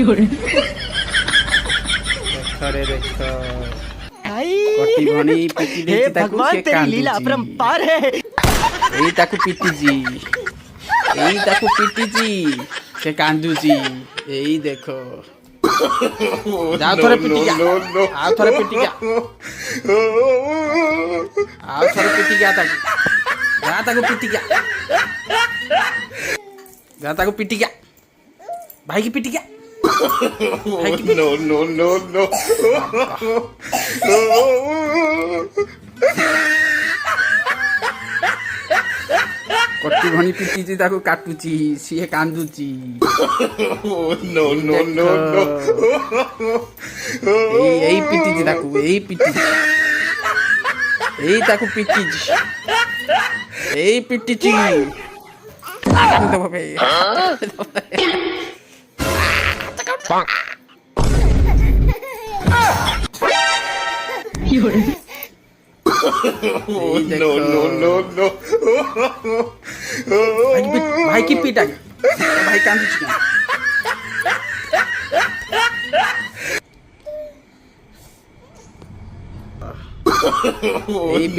বুঝে কথা रे देख कटी भणी पीटी हे देती ताकू भगवान से तेरी लीला अपरंपार है। एई ताकू पीटी जी एई ताकू पीटी जी से कांदू जी एई देखो जाओ थोड़े पीटी जा आओ थोड़े पीटी जा आओ थोड़े पीटी जा ताकू पीटी जा जा ताकू पीटी जा भाई की पीटी जा no, no, no, no. कटी भणी पिटी ताको काटुची सीए कांदुची no, no, no, no. एई पिटी ताको एई पिटी एई ताको पिटी एई पिटी ची कांदो बाबे no, no, no, no. भाई की पीटा भाई कांदू ची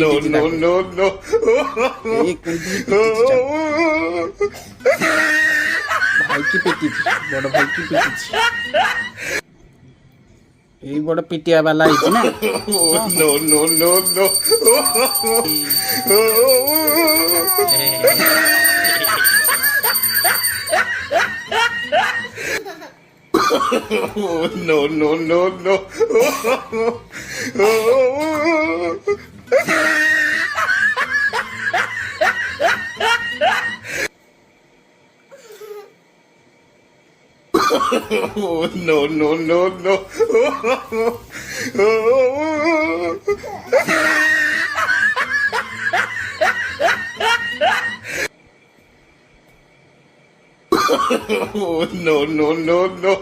no, no, no, no. भाई की पिटी बड़ भाई की पिटी এই বড় পিটিয়া বালা হইছে না no, no, no, no. no, no, no, no. no, no, no, no. no, no, no, no.